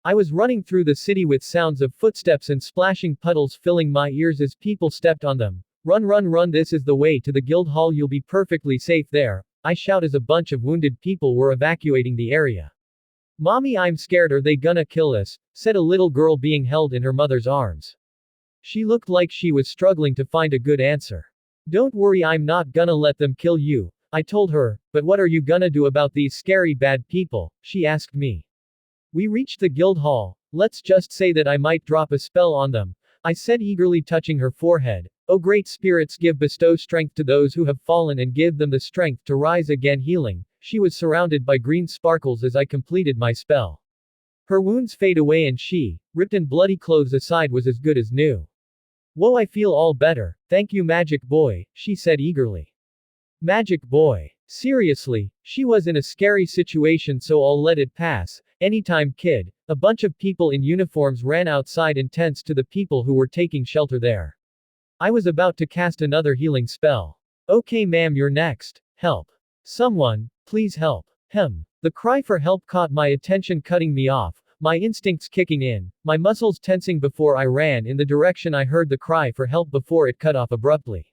I was running through the city with sounds of footsteps and splashing puddles filling my ears as people stepped on them. Run, run, run, this is the way to the guild hall, you'll be perfectly safe there, I shout as a bunch of wounded people were evacuating the area. Mommy, I'm scared, are they gonna kill us? Said a little girl being held in her mother's arms. She looked like she was struggling to find a good answer. Don't worry, I'm not gonna let them kill you, I told her, but what are you gonna do about these scary bad people? She asked me. We reached the guild hall. Let's just say that I might drop a spell on them, I said eagerly, touching her forehead. Oh, great spirits, bestow strength to those who have fallen and give them the strength to rise again. Healing. She was surrounded by green sparkles as I completed my spell. Her wounds fade away and she, ripped and bloody clothes aside, was as good as new. Whoa, I feel all better, thank you Magic Boy, she said eagerly. Magic Boy. Seriously, she was in a scary situation, so I'll let it pass. Anytime, kid. A bunch of people in uniforms ran outside in tents to the people who were taking shelter there. I was about to cast another healing spell. Okay ma'am, you're next. Help. Someone, please help. The cry for help caught my attention, cutting me off, my instincts kicking in, my muscles tensing before I ran in the direction I heard the cry for help before it cut off abruptly.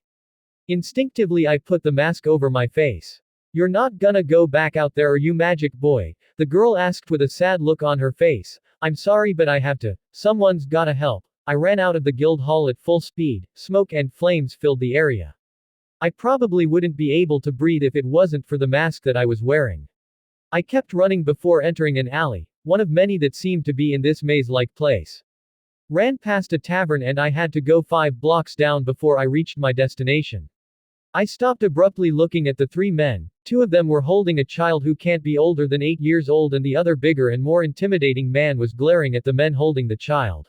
Instinctively I put the mask over my face. You're not gonna go back out there, are you, Magic Boy? The girl asked with a sad look on her face. I'm sorry, but I have to. Someone's gotta help. I ran out of the guild hall at full speed. Smoke and flames filled the area. I probably wouldn't be able to breathe if it wasn't for the mask that I was wearing. I kept running before entering an alley, one of many that seemed to be in this maze-like place. Ran past a tavern and I had to go 5 blocks down before I reached my destination. I stopped abruptly, looking at the 3 men. 2 of them were holding a child who can't be older than 8 years old, and the other, bigger and more intimidating man, was glaring at the men holding the child.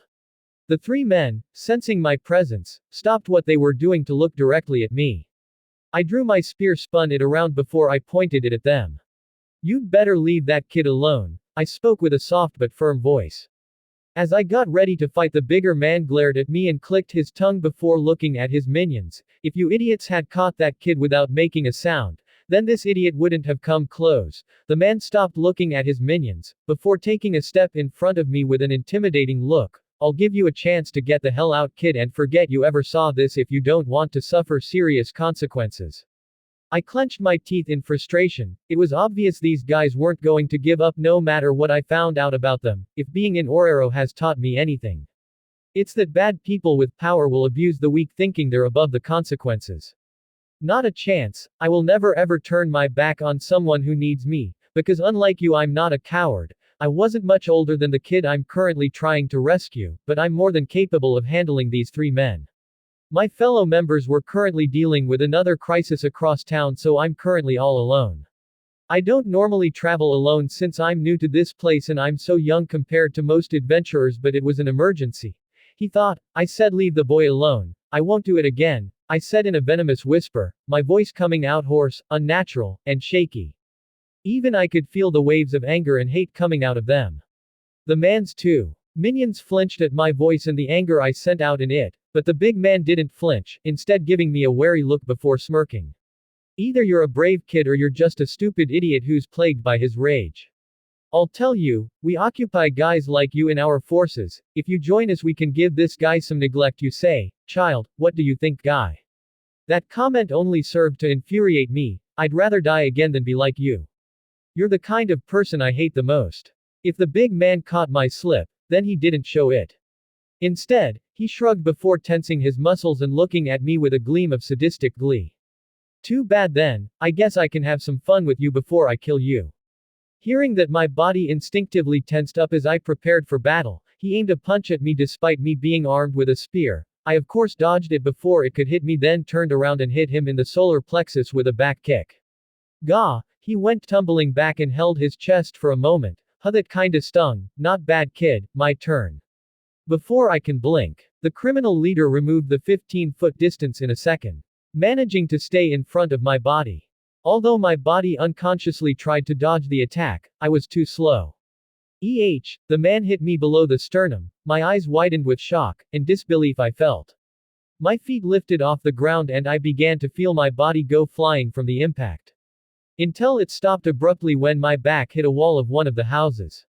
The 3 men, sensing my presence, stopped what they were doing to look directly at me. I drew my spear, spun it around before I pointed it at them. You'd better leave that kid alone, I spoke with a soft but firm voice. As I got ready to fight, the bigger man glared at me and clicked his tongue before looking at his minions. If you idiots had caught that kid without making a sound, then this idiot wouldn't have come close. The man stopped looking at his minions, before taking a step in front of me with an intimidating look. I'll give you a chance to get the hell out, kid, and forget you ever saw this if you don't want to suffer serious consequences. I clenched my teeth in frustration. It was obvious these guys weren't going to give up no matter what I found out about them. If being in Orero has taught me anything, it's that bad people with power will abuse the weak, thinking they're above the consequences. Not a chance. I will never ever turn my back on someone who needs me, because unlike you, I'm not a coward. I wasn't much older than the kid I'm currently trying to rescue, but I'm more than capable of handling these 3 men. My fellow members were currently dealing with another crisis across town, so I'm currently all alone. I don't normally travel alone since I'm new to this place and I'm so young compared to most adventurers, but it was an emergency. He thought. I said, leave the boy alone. I won't do it again, I said in a venomous whisper, my voice coming out hoarse, unnatural, and shaky. Even I could feel the waves of anger and hate coming out of them. The man's 2 minions flinched at my voice and the anger I sent out in it, but the big man didn't flinch, instead giving me a wary look before smirking. Either you're a brave kid or you're just a stupid idiot who's plagued by his rage. I'll tell you, we occupy guys like you in our forces. If you join us, we can give this guy some neglect. You say, child, what do you think, guy? That comment only served to infuriate me. I'd rather die again than be like you. You're the kind of person I hate the most. If the big man caught my slip, then he didn't show it. Instead, he shrugged before tensing his muscles and looking at me with a gleam of sadistic glee. Too bad then, I guess I can have some fun with you before I kill you. Hearing that, my body instinctively tensed up as I prepared for battle. He aimed a punch at me despite me being armed with a spear. I of course dodged it before it could hit me, then turned around and hit him in the solar plexus with a back kick. Gah! He went tumbling back and held his chest for a moment. Huh, that kinda stung. Not bad, kid. My turn. Before I can blink, the criminal leader removed the 15-foot distance in a second, managing to stay in front of my body. Although my body unconsciously tried to dodge the attack, I was too slow. The man hit me below the sternum. My eyes widened with shock and disbelief I felt. My feet lifted off the ground and I began to feel my body go flying from the impact. Until it stopped abruptly when my back hit a wall of one of the houses.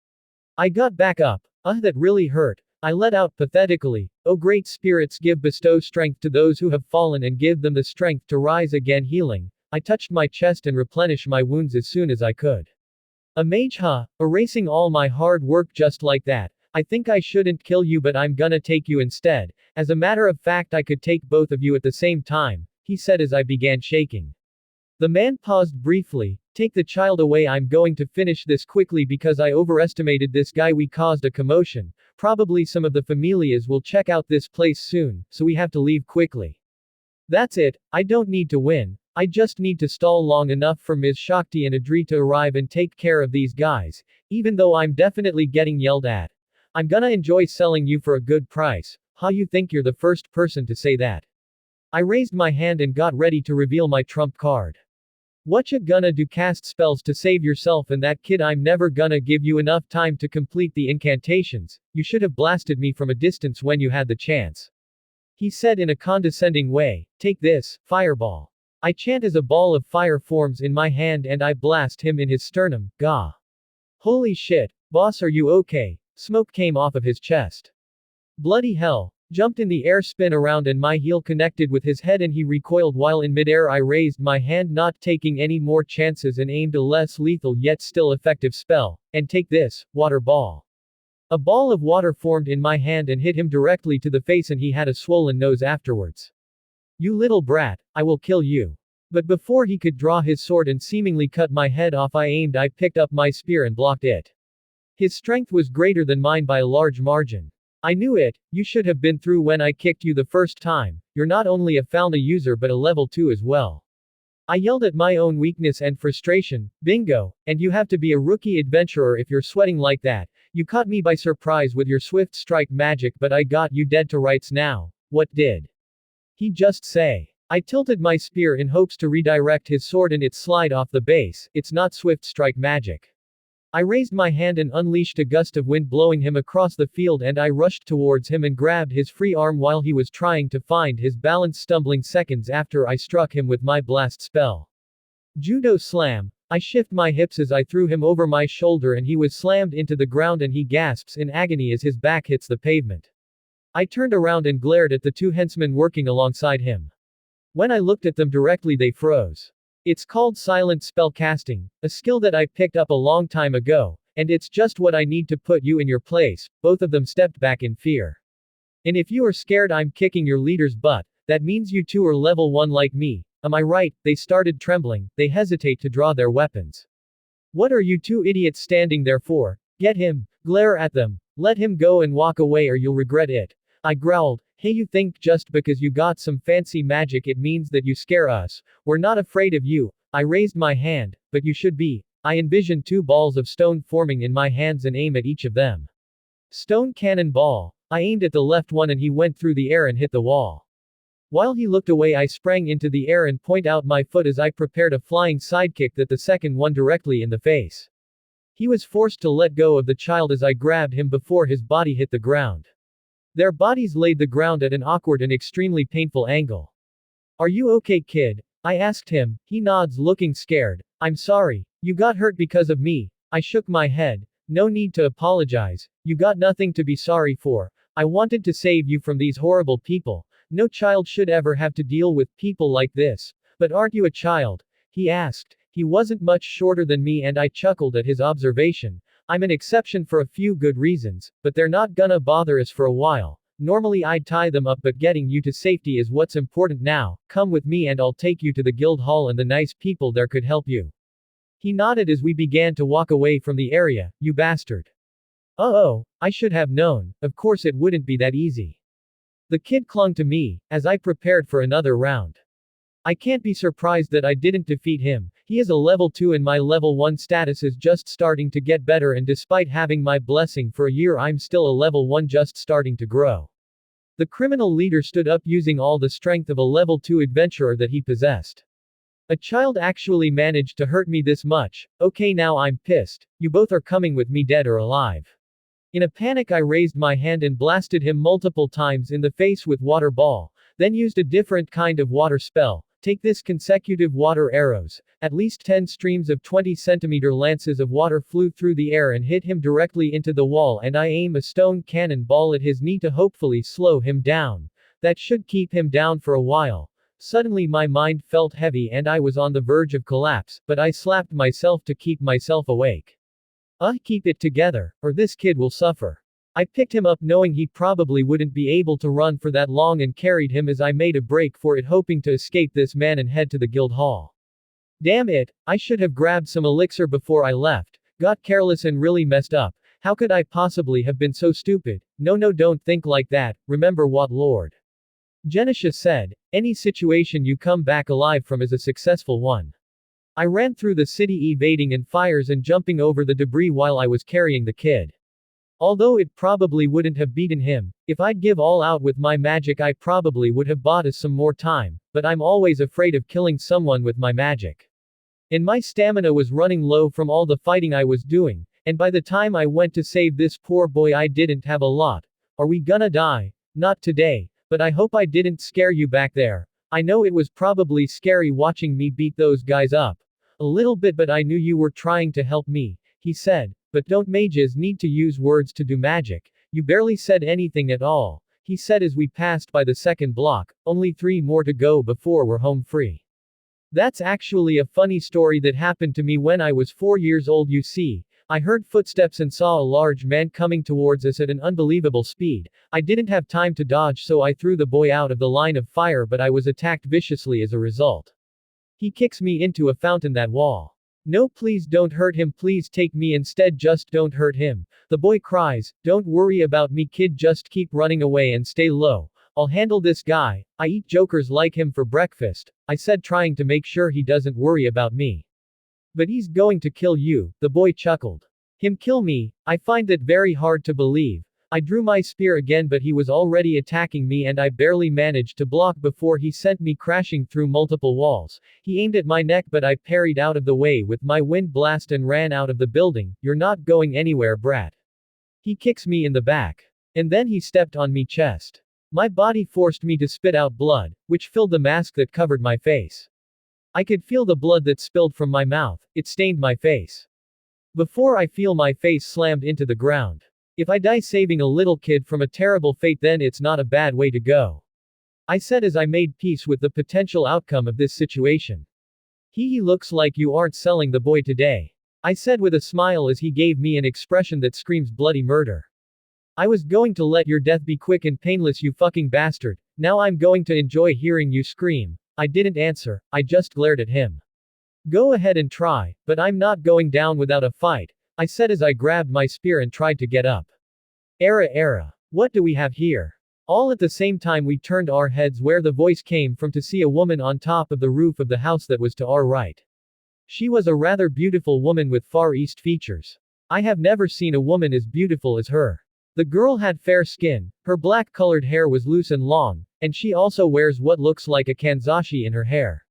I got back up, That really hurt. I let out pathetically. Oh, great spirits, bestow strength to those who have fallen and give them the strength to rise again. Healing. I touched my chest and replenished my wounds as soon as I could. A mage, huh? Erasing all my hard work just like that. I think I shouldn't kill you, but I'm gonna take you instead. As a matter of fact, I could take both of you at the same time, he said as I began shaking. The man paused briefly. Take the child away. I'm going to finish this quickly because I overestimated this guy. We caused a commotion. Probably some of the familias will check out this place soon, so we have to leave quickly. That's it. I don't need to win. I just need to stall long enough for Ms. Shakti and Adri to arrive and take care of these guys, even though I'm definitely getting yelled at. I'm gonna enjoy selling you for a good price. How you think you're the first person to say that? I raised my hand and got ready to reveal my trump card. What you gonna do? Cast spells to save yourself and that kid? I'm never gonna give you enough time to complete the incantations. You should have blasted me from a distance when you had the chance. He said in a condescending way. Take this, fireball. I chant as a ball of fire forms in my hand and I blast him in his sternum. Gah. Holy shit. Boss, are you okay? Smoke came off of his chest. Bloody hell. Jumped in the air, spin around, and my heel connected with his head and he recoiled while in midair. I raised my hand, not taking any more chances, and aimed a less lethal yet still effective spell. And take this, water ball. A ball of water formed in my hand and hit him directly to the face and he had a swollen nose afterwards. You little brat, I will kill you. But before he could draw his sword and seemingly cut my head off, I picked up my spear and blocked it. His strength was greater than mine by a large margin. I knew it. You should have been through when I kicked you the first time. You're not only a Falna user but a level 2 as well. I yelled at my own weakness and frustration. Bingo. And you have to be a rookie adventurer if you're sweating like that. You caught me by surprise with your swift strike magic, but I got you dead to rights now. What did he just say? I tilted my spear in hopes to redirect his sword and it slide off the base. It's not swift strike magic. I raised my hand and unleashed a gust of wind, blowing him across the field, and I rushed towards him and grabbed his free arm while he was trying to find his balance, stumbling seconds after I struck him with my blast spell. Judo slam. I shift my hips as I threw him over my shoulder and he was slammed into the ground and he gasps in agony as his back hits the pavement. I turned around and glared at the two henchmen working alongside him. When I looked at them directly, they froze. It's called silent spell casting, a skill that I picked up a long time ago, and it's just what I need to put you in your place. Both of them stepped back in fear. And if you are scared I'm kicking your leader's butt, that means you two are level 1 like me. Am I right? They started trembling, they hesitate to draw their weapons. What are you two idiots standing there for? Get him, glare at them, let him go and walk away or you'll regret it. I growled. Hey, you think just because you got some fancy magic it means that you scare us? We're not afraid of you. I raised my hand, but you should be. I envisioned 2 balls of stone forming in my hands and aim at each of them. Stone cannonball. I aimed at the left one and he went through the air and hit the wall. While he looked away I sprang into the air and point out my foot as I prepared a flying sidekick that the second one directly in the face. He was forced to let go of the child as I grabbed him before his body hit the ground. Their bodies laid the ground at an awkward and extremely painful angle. Are you okay, kid? I asked him. He nods, looking scared. I'm sorry. You got hurt because of me. I shook my head. No need to apologize. You got nothing to be sorry for. I wanted to save you from these horrible people. No child should ever have to deal with people like this. But aren't you a child? He asked. He wasn't much shorter than me and I chuckled at his observation. I'm an exception for a few good reasons, but they're not gonna bother us for a while. Normally I'd tie them up, but getting you to safety is what's important now. Come with me and I'll take you to the guild hall and the nice people there could help you. He nodded as we began to walk away from the area. You bastard. Oh, I should have known. Of course it wouldn't be that easy. The kid clung to me, as I prepared for another round. I can't be surprised that I didn't defeat him. He is a level 2 and my level 1 status is just starting to get better, and despite having my blessing for a year I'm still a level 1 just starting to grow. The criminal leader stood up using all the strength of a level 2 adventurer that he possessed. A child actually managed to hurt me this much. Okay, now I'm pissed. You both are coming with me, dead or alive. In a panic I raised my hand and blasted him multiple times in the face with water ball, then used a different kind of water spell. Take this consecutive water arrows. At least 10 streams of 20-centimeter lances of water flew through the air and hit him directly into the wall, and I aim a stone cannonball at his knee to hopefully slow him down. That should keep him down for a while. Suddenly my mind felt heavy and I was on the verge of collapse, but I slapped myself to keep myself awake. Keep it together, or this kid will suffer. I picked him up knowing he probably wouldn't be able to run for that long and carried him as I made a break for it, hoping to escape this man and head to the guild hall. Damn it, I should have grabbed some elixir before I left. Got careless and really messed up. How could I possibly have been so stupid? No, don't think like that, remember what Lord Genisha said. Any situation you come back alive from is a successful one. I ran through the city evading and fires and jumping over the debris while I was carrying the kid. Although it probably wouldn't have beaten him, if I'd give all out with my magic I probably would have bought us some more time, but I'm always afraid of killing someone with my magic. And my stamina was running low from all the fighting I was doing, and by the time I went to save this poor boy I didn't have a lot. Are we gonna die? Not today, but I hope I didn't scare you back there. I know it was probably scary watching me beat those guys up. A little bit, but I knew you were trying to help me, he said. But don't mages need to use words to do magic? You barely said anything at all, he said as we passed by the second block, only 3 more to go before we're home free. That's actually a funny story that happened to me when I was 4 years old. You see, I heard footsteps and saw a large man coming towards us at an unbelievable speed. I didn't have time to dodge, so I threw the boy out of the line of fire, but I was attacked viciously as a result. He kicks me into a fountain. That wall. No, please don't hurt him, please take me instead, just don't hurt him. The boy cries, don't worry about me kid, just keep running away and stay low. I'll handle this guy. I eat jokers like him for breakfast, I said, trying to make sure he doesn't worry about me. But he's going to kill you, the boy chuckled. Him kill me? I find that very hard to believe. I drew my spear again, but he was already attacking me and I barely managed to block before he sent me crashing through multiple walls. He aimed at my neck, but I parried out of the way with my wind blast and ran out of the building. You're not going anywhere, brat. He kicks me in the back. And then he stepped on me chest. My body forced me to spit out blood, which filled the mask that covered my face. I could feel the blood that spilled from my mouth. It stained my face. Before I feel my face slammed into the ground. If I die saving a little kid from a terrible fate, then it's not a bad way to go, I said as I made peace with the potential outcome of this situation. He looks like you aren't selling the boy today, I said with a smile as he gave me an expression that screams bloody murder. I was going to let your death be quick and painless, you fucking bastard. Now I'm going to enjoy hearing you scream. I didn't answer, I just glared at him. Go ahead and try, but I'm not going down without a fight, I said as I grabbed my spear and tried to get up. Era. What do we have here? All at the same time we turned our heads where the voice came from to see a woman on top of the roof of the house that was to our right. She was a rather beautiful woman with Far East features. I have never seen a woman as beautiful as her. The girl had fair skin, her black-colored hair was loose and long, and she also wears what looks like a kanzashi in her hair.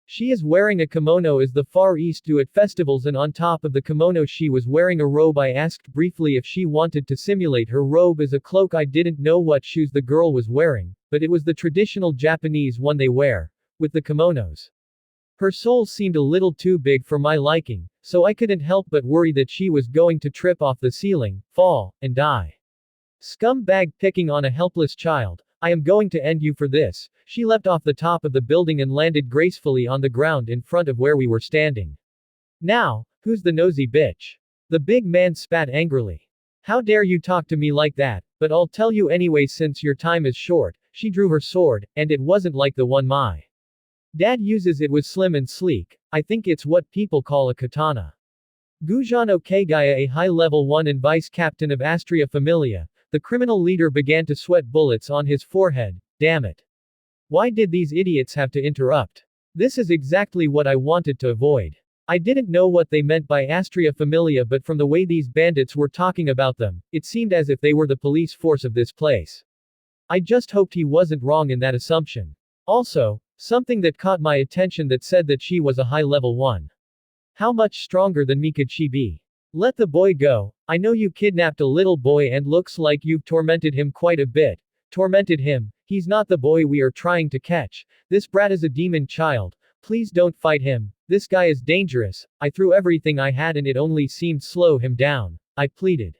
She is wearing a kimono as the Far East do at festivals, and on top of the kimono she was wearing a robe. I asked briefly if she wanted to simulate her robe as a cloak. I didn't know what shoes the girl was wearing, but it was the traditional Japanese one they wear, with the kimonos. Her soul seemed a little too big for my liking, so I couldn't help but worry that she was going to trip off the ceiling, fall, and die. Scumbag picking on a helpless child. I am going to end you for this. She leapt off the top of the building and landed gracefully on the ground in front of where we were standing. Now, who's the nosy bitch? The big man spat angrily. How dare you talk to me like that, but I'll tell you anyway since your time is short. She drew her sword, and it wasn't like the one my dad uses. It was slim and sleek. I think it's what people call a katana. Gujano Kagaya, a high-level 1 and vice-captain of Astria Familia, the criminal leader, began to sweat bullets on his forehead. Damn it. Why did these idiots have to interrupt? This is exactly what I wanted to avoid. I didn't know what they meant by Astria Familia, but from the way these bandits were talking about them, it seemed as if they were the police force of this place. I just hoped he wasn't wrong in that assumption. Also, something that caught my attention that said that she was a high-level 1. How much stronger than me could she be? Let the boy go. I know you kidnapped a little boy and looks like you've tormented him quite a bit. Tormented him? He's not the boy we are trying to catch. This brat is a demon child. Please don't fight him. This guy is dangerous. I threw everything I had and it only seemed slow him down. I pleaded.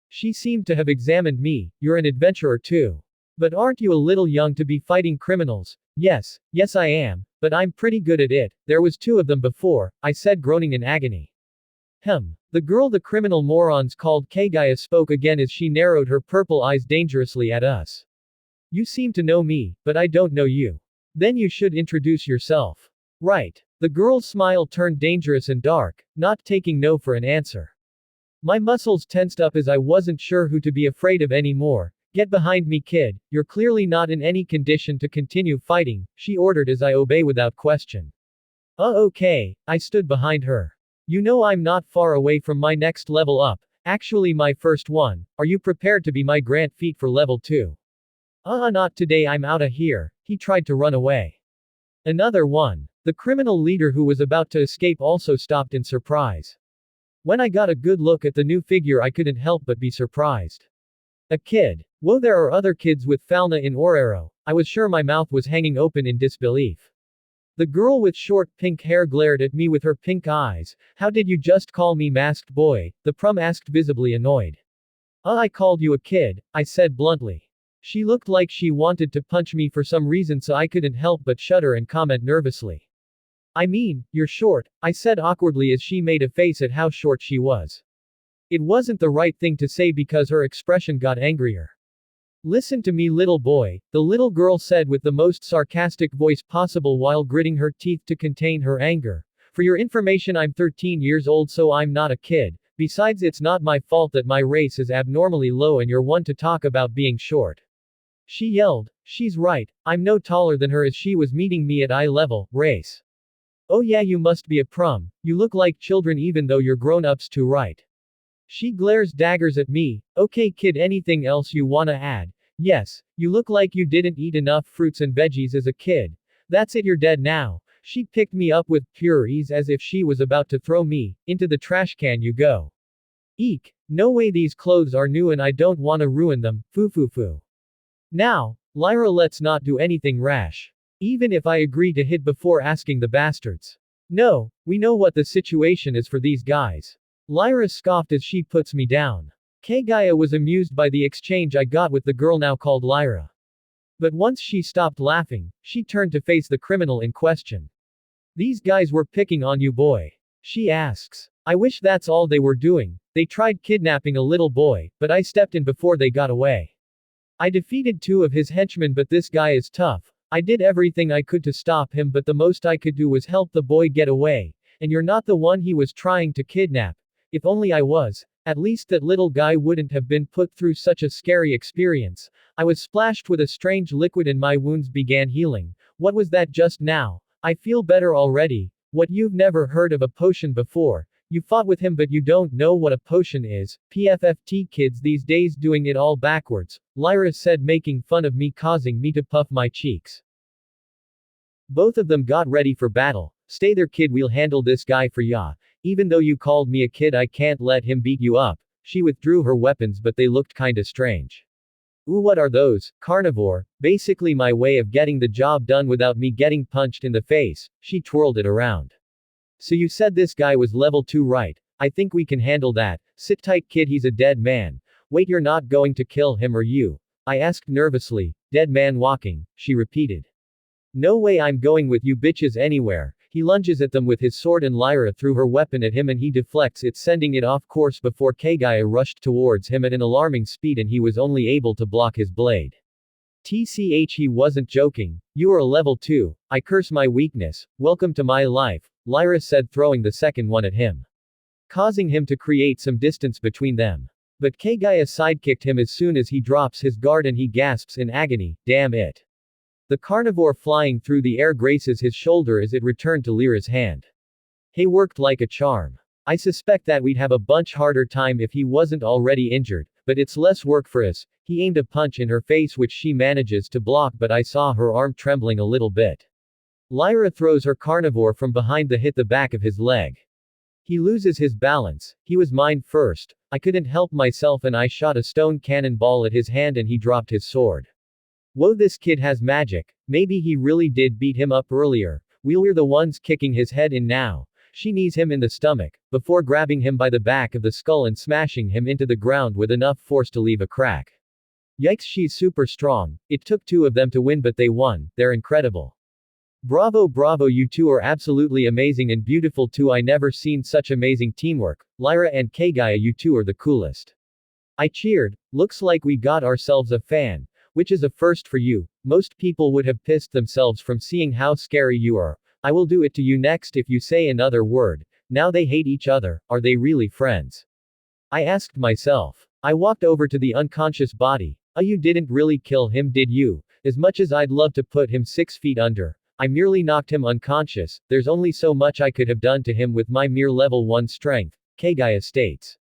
She seemed to have examined me. You're an adventurer too. But aren't you a little young to be fighting criminals? Yes, I am. But I'm pretty good at it. There was 2 of them before, I said, groaning in agony. The girl the criminal morons called Kagaya spoke again as she narrowed her purple eyes dangerously at us. You seem to know me, but I don't know you. Then you should introduce yourself. Right. The girl's smile turned dangerous and dark, not taking no for an answer. My muscles tensed up as I wasn't sure who to be afraid of anymore. Get behind me, kid. You're clearly not in any condition to continue fighting, she ordered as I obey without question. Okay. I stood behind her. You know I'm not far away from my next level up, actually my first one. Are you prepared to be my grand feat for level 2? Not today, I'm outta here. He tried to run away. Another one. The criminal leader who was about to escape also stopped in surprise. When I got a good look at the new figure I couldn't help but be surprised. A kid. Whoa, there are other kids with Falna in Orero. I was sure my mouth was hanging open in disbelief. The girl with short pink hair glared at me with her pink eyes. How did you just call me masked boy? The prum asked, visibly annoyed. I called you a kid, I said bluntly. She looked like she wanted to punch me for some reason, so I couldn't help but shudder and comment nervously. I mean, you're short, I said awkwardly as she made a face at how short she was. It wasn't the right thing to say because her expression got angrier. Listen to me, little boy, the little girl said with the most sarcastic voice possible while gritting her teeth to contain her anger. For your information, I'm 13 years old, so I'm not a kid. Besides, it's not my fault that my race is abnormally low and you're one to talk about being short. She yelled. She's right, I'm no taller than her as she was meeting me at eye level, race. Oh yeah, you must be a prum. You look like children even though you're grown-ups too, right? She glares daggers at me. Okay kid, anything else you wanna add? Yes, you look like you didn't eat enough fruits and veggies as a kid. That's it, you're dead now. She picked me up with pure ease as if she was about to throw me into the trash can. You go. Eek. No way, these clothes are new and I don't wanna ruin them. Foo. Now, Lyra, let's not do anything rash. Even if I agree to hit before asking the bastards. No, we know what the situation is for these guys. Lyra scoffed as she puts me down. Kagaya was amused by the exchange I got with the girl now called Lyra. But once she stopped laughing, she turned to face the criminal in question. These guys were picking on you, boy? She asks. I wish that's all they were doing. They tried kidnapping a little boy, but I stepped in before they got away. I defeated 2 of his henchmen, but this guy is tough. I did everything I could to stop him, but the most I could do was help the boy get away. And you're not the one he was trying to kidnap. If only I was. At least that little guy wouldn't have been put through such a scary experience. I was splashed with a strange liquid and my wounds began healing. What was that just now? I feel better already. What, you've never heard of a potion before? You fought with him but you don't know what a potion is. PFFT kids these days doing it all backwards, Lyra said, making fun of me, causing me to puff my cheeks. Both of them got ready for battle. Stay there kid, we'll handle this guy for ya. Even though you called me a kid, I can't let him beat you up. She withdrew her weapons but they looked kinda strange. Ooh, what are those? Carnivore? Basically my way of getting the job done without me getting punched in the face. She twirled it around. So you said this guy was level 2, right? I think we can handle that. Sit tight kid, he's a dead man. Wait, you're not going to kill him, are you? I asked nervously. Dead man walking, she repeated. No way, I'm going with you bitches anywhere. He lunges at them with his sword and Lyra threw her weapon at him and he deflects it, sending it off course before Kagaya rushed towards him at an alarming speed and he was only able to block his blade. TCH, he wasn't joking. You are a level 2. I curse my weakness. Welcome to my life, Lyra said, throwing the second one at him, causing him to create some distance between them. But Kagaya sidekicked him as soon as he drops his guard and he gasps in agony, damn it. The carnivore flying through the air graces his shoulder as it returned to Lyra's hand. Hey, worked like a charm. I suspect that we'd have a bunch harder time if he wasn't already injured, but it's less work for us. He aimed a punch in her face which she manages to block, but I saw her arm trembling a little bit. Lyra throws her carnivore from behind the hit the back of his leg. He loses his balance. He was mine first. I couldn't help myself and I shot a stone cannonball at his hand and he dropped his sword. Whoa, this kid has magic. Maybe he really did beat him up earlier. We're the ones kicking his head in now. She knees him in the stomach, before grabbing him by the back of the skull and smashing him into the ground with enough force to leave a crack. Yikes, she's super strong. It took two of them to win, but they won. They're incredible. Bravo, bravo, you two are absolutely amazing and beautiful too. I never seen such amazing teamwork. Lyra and Kagaya, you two are the coolest. I cheered. Looks like we got ourselves a fan. Which is a first for you. Most people would have pissed themselves from seeing how scary you are. I will do it to you next if you say another word. Now they hate each other. Are they really friends? I asked myself. I walked over to the unconscious body. Oh, you didn't really kill him, did you? As much as I'd love to put him 6 feet under, I merely knocked him unconscious. There's only so much I could have done to him with my mere level 1 strength, Kagaya states.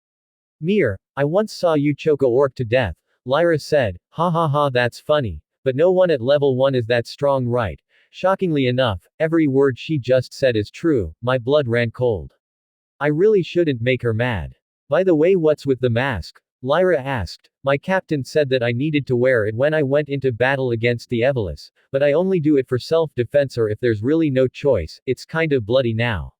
Mir, I once saw you choke a orc to death. Lyra said, ha ha ha, that's funny. But no one at level 1 is that strong, right? Shockingly enough, every word she just said is true. My blood ran cold. I really shouldn't make her mad. By the way, what's with the mask? Lyra asked. My captain said that I needed to wear it when I went into battle against the Evolus, but I only do it for self-defense or if there's really no choice. It's kind of bloody now.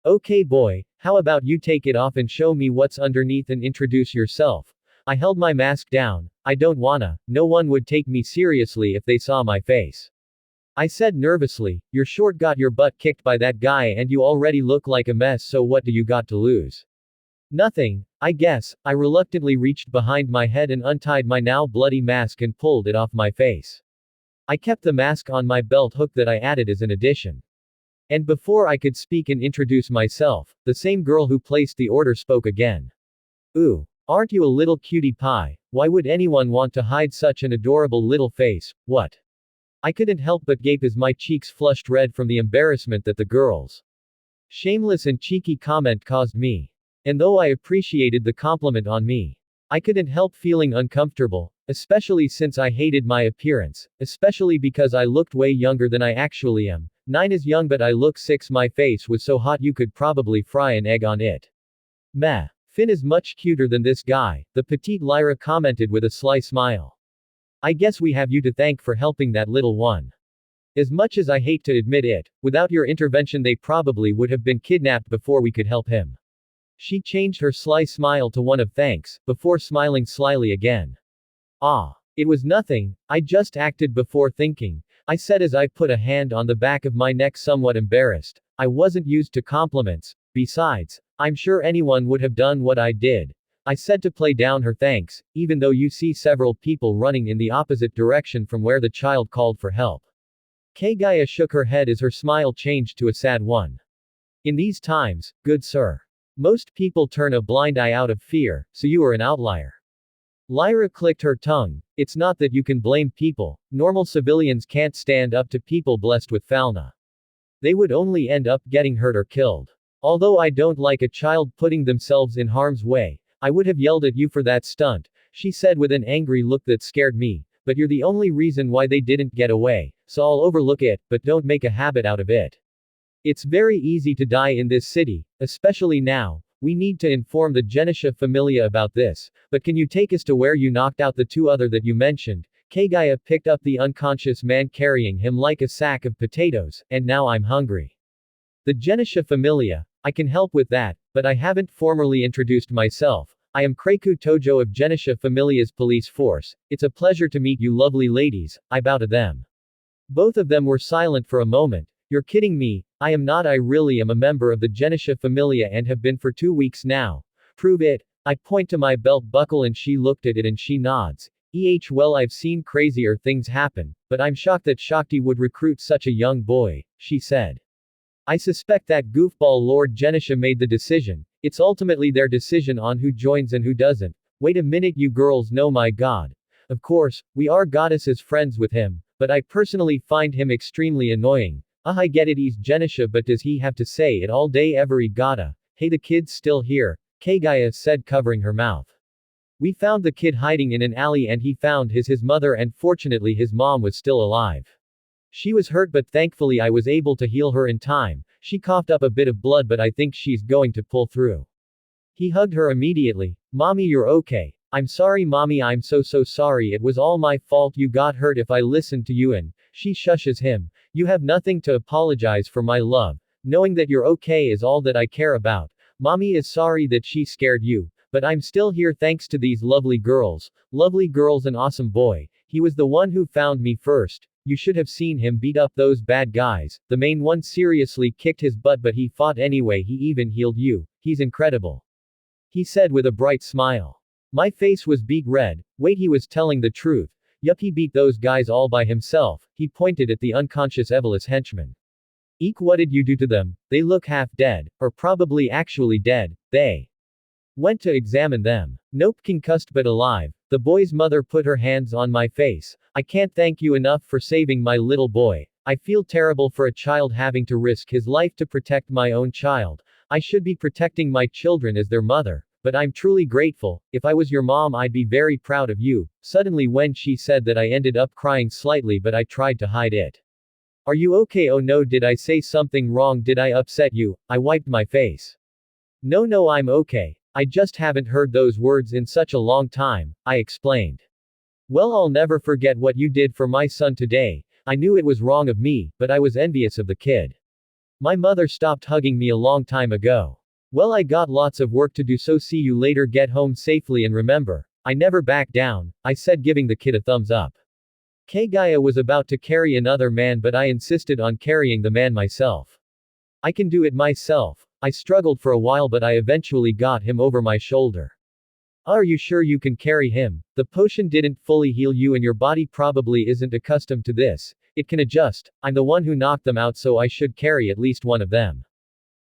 Okay boy, how about you take it off and show me what's underneath and introduce yourself? I held my mask down. I don't wanna. No one would take me seriously if they saw my face. I said nervously, you're short, got your butt kicked by that guy and you already look like a mess, so what do you got to lose? Nothing, I guess. I reluctantly reached behind my head and untied my now bloody mask and pulled it off my face. I kept the mask on my belt hook that I added as an addition. And before I could speak and introduce myself, the same girl who placed the order spoke again. Ooh. Aren't you a little cutie pie? Why would anyone want to hide such an adorable little face? What? I couldn't help but gape as my cheeks flushed red from the embarrassment that the girl's shameless and cheeky comment caused me. And though I appreciated the compliment on me, I couldn't help feeling uncomfortable, especially since I hated my appearance, especially because I looked way younger than I actually am. 9 is young, but I look 6. My face was so hot you could probably fry an egg on it. Meh. Finn is much cuter than this guy, the petite Lyra commented with a sly smile. I guess we have you to thank for helping that little one. As much as I hate to admit it, without your intervention they probably would have been kidnapped before we could help him. She changed her sly smile to one of thanks, before smiling slyly again. Ah. It was nothing, I just acted before thinking, I said as I put a hand on the back of my neck, somewhat embarrassed. I wasn't used to compliments. Besides, I'm sure anyone would have done what I did. I said to play down her thanks, even though you see several people running in the opposite direction from where the child called for help. Kagaya shook her head as her smile changed to a sad one. In these times, good sir. Most people turn a blind eye out of fear, so you are an outlier. Lyra clicked her tongue. It's not that you can blame people. Normal civilians can't stand up to people blessed with Falna. They would only end up getting hurt or killed. Although I don't like a child putting themselves in harm's way, I would have yelled at you for that stunt, she said with an angry look that scared me, but you're the only reason why they didn't get away, so I'll overlook it, but don't make a habit out of it. It's very easy to die in this city, especially now. We need to inform the Genisha Familia about this, but can you take us to where you knocked out the 2 other that you mentioned? Kagaya picked up the unconscious man, carrying him like a sack of potatoes, and now I'm hungry. The Genisha Familia. I can help with that, but I haven't formally introduced myself. I am Kreiku Tojo of Genisha Familia's police force. It's a pleasure to meet you lovely ladies, I bow to them. Both of them were silent for a moment. You're kidding me, I am not. I really am a member of the Genisha Familia and have been for 2 weeks now. Prove it. I point to my belt buckle and she looked at it and she nods. Well, I've seen crazier things happen, but I'm shocked that Shakti would recruit such a young boy, she said. I suspect that goofball Lord Genisha made the decision. It's ultimately their decision on who joins and who doesn't. Wait a minute, you girls know my god. Of course, we are goddesses friends with him, but I personally find him extremely annoying. I get it, he's Genisha, but does he have to say it all day every gata? Hey, the kid's still here, Kagaya said, covering her mouth. We found the kid hiding in an alley and he found his mother, and fortunately his mom was still alive. She was hurt, but thankfully I was able to heal her in time. She coughed up a bit of blood, but I think she's going to pull through. He hugged her immediately. Mommy, you're okay. I'm sorry mommy, I'm so sorry, it was all my fault, you got hurt if I listened to you, and she shushes him. You have nothing to apologize for, my love. Knowing that you're okay is all that I care about. Mommy is sorry that she scared you, but I'm still here thanks to these lovely girls. Lovely girls and awesome boy. He was the one who found me first. You should have seen him beat up those bad guys. The main one seriously kicked his butt, but he fought anyway, he even healed you. He's incredible. He said with a bright smile. My face was beet red. Wait, he was telling the truth. Yup, he beat those guys all by himself. He pointed at the unconscious Evelyn's henchmen. Eek, what did you do to them? They look half dead, or probably actually dead. They went to examine them. Nope, concussed but alive. The boy's mother put her hands on my face. I can't thank you enough for saving my little boy. I feel terrible for a child having to risk his life to protect my own child. I should be protecting my children as their mother. But I'm truly grateful. If I was your mom, I'd be very proud of you. Suddenly, when she said that, I ended up crying slightly, but I tried to hide it. Are you okay? Oh no, did I say something wrong? Did I upset you? I wiped my face. No, I'm okay. I just haven't heard those words in such a long time, I explained. Well, I'll never forget what you did for my son today. I knew it was wrong of me, but I was envious of the kid. My mother stopped hugging me a long time ago. Well, I got lots of work to do, so see you later, get home safely, and remember, I never back down, I said, giving the kid a thumbs up. Kagaya was about to carry another man, but I insisted on carrying the man myself. I can do it myself. I struggled for a while, but I eventually got him over my shoulder. Are you sure you can carry him? The potion didn't fully heal you and your body probably isn't accustomed to this. It can adjust. I'm the one who knocked them out, so I should carry at least one of them.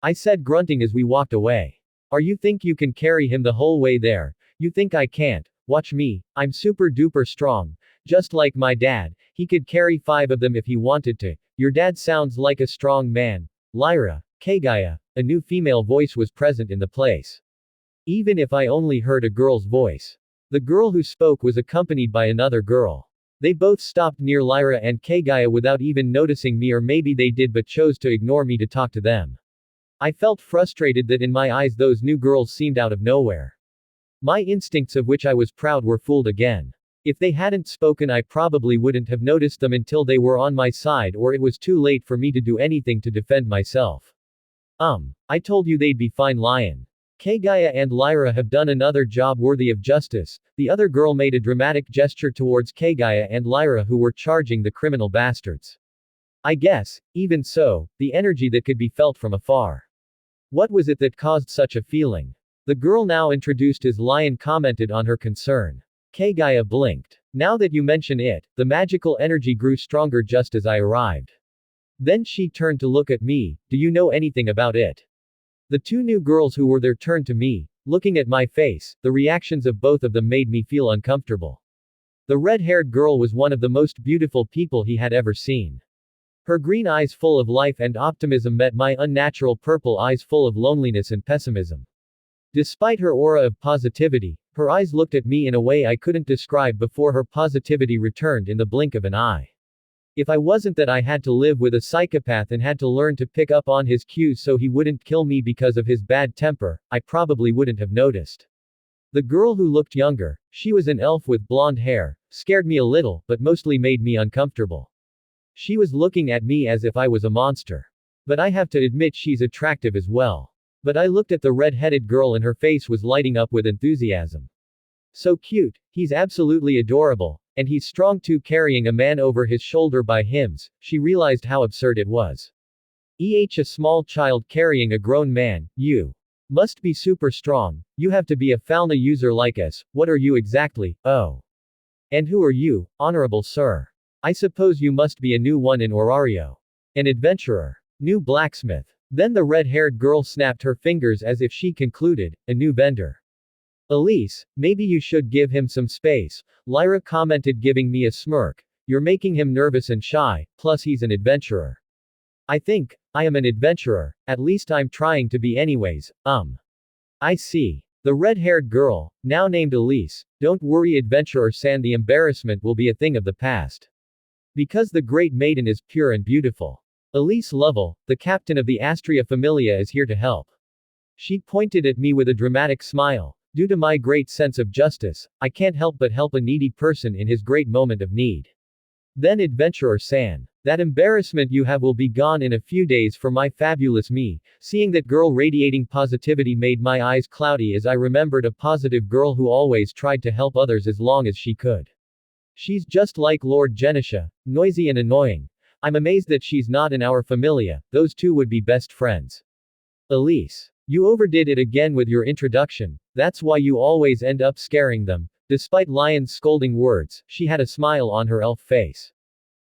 I said, grunting as we walked away. Are you think you can carry him the whole way there? You think I can't? Watch me. I'm super duper strong. Just like my dad. He could carry 5 of them if he wanted to. Your dad sounds like a strong man. Lyra. Kagaya. A new female voice was present in the place. Even if I only heard a girl's voice. The girl who spoke was accompanied by another girl. They both stopped near Lyra and Kagaya without even noticing me, or maybe they did but chose to ignore me to talk to them. I felt frustrated that in my eyes those new girls seemed out of nowhere. My instincts, of which I was proud, were fooled again. If they hadn't spoken, I probably wouldn't have noticed them until they were on my side, or it was too late for me to do anything to defend myself. I told you they'd be fine, Lion. Kagaya and Lyra have done another job worthy of justice. The other girl made a dramatic gesture towards Kagaya and Lyra, who were charging the criminal bastards. I guess, even so, the energy that could be felt from afar. What was it that caused such a feeling? The girl now introduced as Lion commented on her concern. Kagaya blinked. Now that you mention it, the magical energy grew stronger just as I arrived. Then she turned to look at me. Do you know anything about it? The 2 new girls who were there turned to me, looking at my face. The reactions of both of them made me feel uncomfortable. The red-haired girl was one of the most beautiful people he had ever seen. Her green eyes full of life and optimism met my unnatural purple eyes full of loneliness and pessimism. Despite her aura of positivity, her eyes looked at me in a way I couldn't describe before her positivity returned in the blink of an eye. If I wasn't that I had to live with a psychopath and had to learn to pick up on his cues so he wouldn't kill me because of his bad temper, I probably wouldn't have noticed. The girl who looked younger, she was an elf with blonde hair, scared me a little, but mostly made me uncomfortable. She was looking at me as if I was a monster. But I have to admit she's attractive as well. But I looked at the red-headed girl and her face was lighting up with enthusiasm. So cute, he's absolutely adorable, and he's strong too, carrying a man over his shoulder by hymns. She realized how absurd it was. A small child carrying a grown man, you must be super strong. You have to be a Falna user like us. What are you exactly? Oh. And who are you, honorable sir? I suppose you must be a new one in Orario. An adventurer. New blacksmith. Then the red-haired girl snapped her fingers as if she concluded, a new vendor. Elise, maybe you should give him some space, Lyra commented, giving me a smirk. You're making him nervous and shy, plus he's an adventurer. I think, I am an adventurer, at least I'm trying to be anyways. I see. The red-haired girl, now named Elise, don't worry adventurer san, the embarrassment will be a thing of the past. Because the great maiden is pure and beautiful. Elise Lovell, the captain of the Astria Familia, is here to help. She pointed at me with a dramatic smile. Due to my great sense of justice, I can't help but help a needy person in his great moment of need. Then Adventurer San. That embarrassment you have will be gone in a few days for my fabulous me. Seeing that girl radiating positivity made my eyes cloudy as I remembered a positive girl who always tried to help others as long as she could. She's just like Lord Genisha, noisy and annoying. I'm amazed that she's not in our familia, those two would be best friends. Elise. You overdid it again with your introduction, that's why you always end up scaring them. Despite Lion's scolding words, she had a smile on her elf face.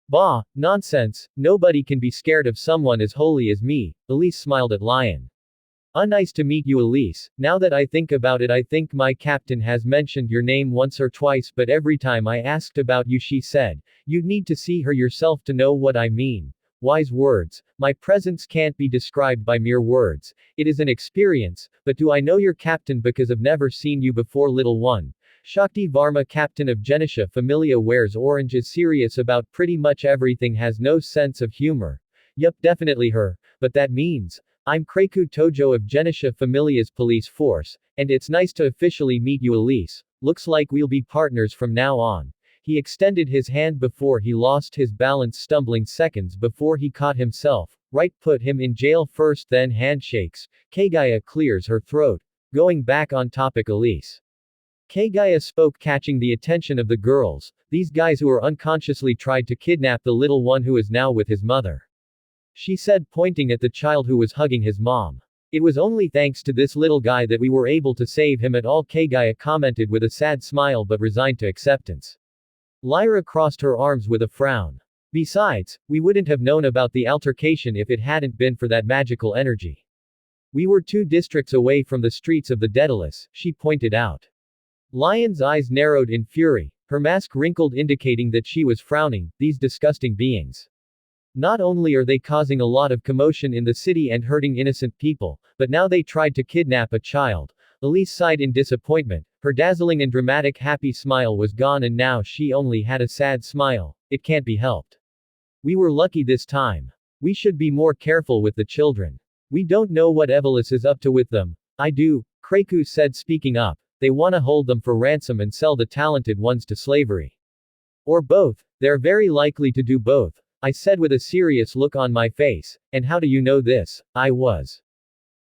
Bah, nonsense, nobody can be scared of someone as holy as me, Elise smiled at Lion. Nice to meet you, Elise. Now that I think about it, I think my captain has mentioned your name once or twice, but every time I asked about you, she said, you'd need to see her yourself to know what I mean. Wise words. My presence can't be described by mere words. It is an experience, but do I know your captain because I've never seen you before, little one? Shakti Varma, captain of Genisha Familia, wears orange, is serious about pretty much everything, has no sense of humor. Yup, definitely her. But that means, I'm Kreku Tojo of Genisha Familia's police force, and it's nice to officially meet you, Elise. Looks like we'll be partners from now on. He extended his hand before he lost his balance, stumbling seconds before he caught himself. Right, put him in jail first, then handshakes. Kagaya clears her throat. Going back on topic, Elise. Kagaya spoke, catching the attention of the girls. These guys who are unconsciously tried to kidnap the little one who is now with his mother. She said, pointing at the child who was hugging his mom. It was only thanks to this little guy that we were able to save him at all, Kagaya commented with a sad smile but resigned to acceptance. Lyra crossed her arms with a frown. Besides, we wouldn't have known about the altercation if it hadn't been for that magical energy. We were 2 districts away from the streets of the Daedalus, she pointed out. Lion's eyes narrowed in fury, her mask wrinkled, indicating that she was frowning. These disgusting beings. Not only are they causing a lot of commotion in the city and hurting innocent people, but now they tried to kidnap a child. Elise sighed in disappointment. Her dazzling and dramatic happy smile was gone and now she only had a sad smile. It can't be helped. We were lucky this time. We should be more careful with the children. We don't know what Evelys is up to with them. I do, Kreku said, speaking up. They wanna hold them for ransom and sell the talented ones to slavery. Or both. They're very likely to do both, I said with a serious look on my face. And how do you know this? I was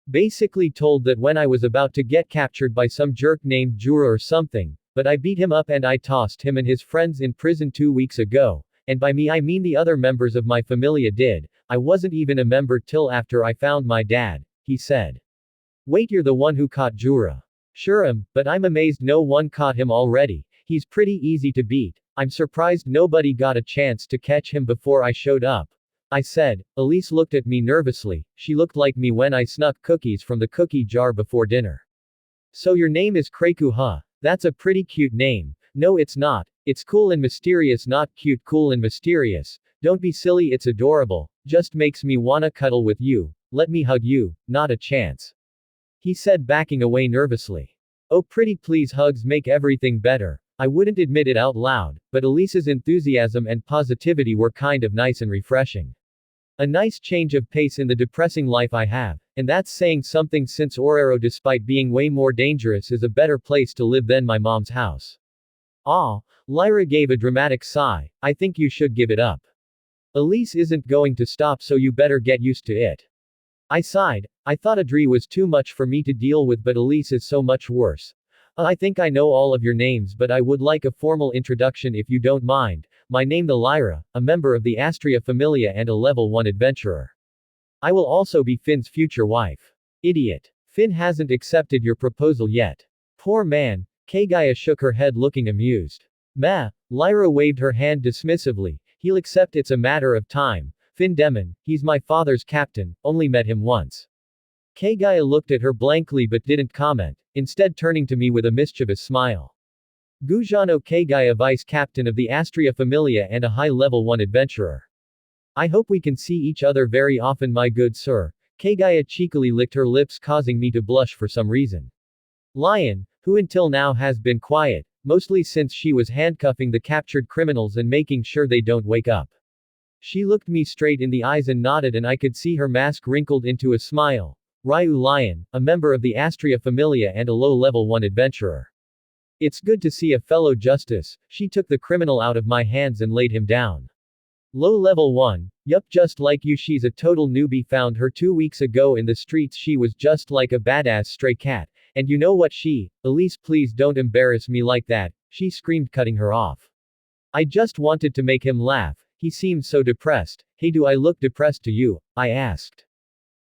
basically told that when I was about to get captured by some jerk named Jura or something, but I beat him up and I tossed him and his friends in prison 2 weeks ago. And by me I mean the other members of my familia did. I wasn't even a member till after I found my dad, he said. Wait, you're the one who caught Jura? Sure but I'm amazed no one caught him already. He's pretty easy to beat. I'm surprised nobody got a chance to catch him before I showed up, I said. Elise looked at me nervously. She looked like me when I snuck cookies from the cookie jar before dinner. So your name is Kreku, huh? That's a pretty cute name. No, it's not. It's cool and mysterious, not cute, cool and mysterious. Don't be silly, it's adorable. Just makes me wanna cuddle with you. Let me hug you. Not a chance, he said, backing away nervously. Oh pretty please, hugs make everything better. I wouldn't admit it out loud, but Elise's enthusiasm and positivity were kind of nice and refreshing. A nice change of pace in the depressing life I have, and that's saying something since Orero, despite being way more dangerous, is a better place to live than my mom's house. Ah, Lyra gave a dramatic sigh. I think you should give it up. Elise isn't going to stop, so you better get used to it. I sighed. I thought Adri was too much for me to deal with, but Elise is so much worse. I think I know all of your names, but I would like a formal introduction if you don't mind. My name the Lyra, a member of the Astria Familia and a level 1 adventurer. I will also be Finn's future wife. Idiot. Finn hasn't accepted your proposal yet. Poor man. Kagaya shook her head, looking amused. Meh. Lyra waved her hand dismissively. He'll accept, it's a matter of time. Finn Demon, he's my father's captain, only met him once. Kagaya looked at her blankly but didn't comment, instead turning to me with a mischievous smile. Gujano Kagaya, vice captain of the Astria Familia and a high level 1 adventurer. I hope we can see each other very often, my good sir. Kagaya cheekily licked her lips, causing me to blush for some reason. Lion, who until now has been quiet, mostly since she was handcuffing the captured criminals and making sure they don't wake up. She looked me straight in the eyes and nodded, and I could see her mask wrinkled into a smile. Ryu Lion, a member of the Astria Familia and a low-level 1 adventurer. It's good to see a fellow justice. She took the criminal out of my hands and laid him down. Low level 1, yup, just like you, she's a total newbie. Found her 2 weeks ago in the streets. She was just like a badass stray cat. And you know what Elise, please don't embarrass me like that, she screamed, cutting her off. I just wanted to make him laugh. He seemed so depressed. Hey, do I look depressed to you? I asked.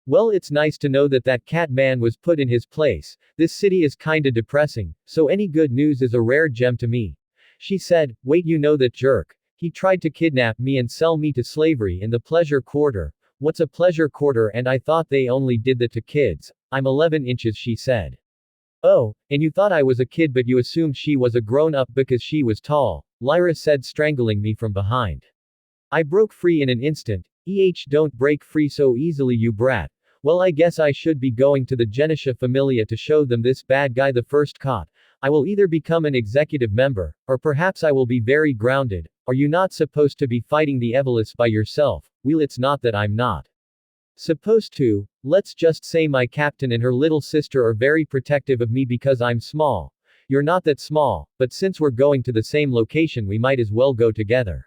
Well, it's nice to know that that cat man was put in his place. This city is kinda depressing, so any good news is a rare gem to me. She said, wait, you know that jerk? He tried to kidnap me and sell me to slavery in the pleasure quarter. What's a pleasure quarter? And I thought they only did that to kids. I'm 11 inches, she said. Oh, and you thought I was a kid, but you assumed she was a grown-up because she was tall, Lyra said, strangling me from behind. I broke free in an instant. Don't break free so easily, you brat. Well, I guess I should be going to the Genisha Familia to show them this bad guy the first caught. I will either become an executive member, or perhaps I will be very grounded. Are you not supposed to be fighting the Evolus by yourself? Well, it's not that I'm not supposed to. Let's just say my captain and her little sister are very protective of me because I'm small. You're not that small, but since we're going to the same location, we might as well go together.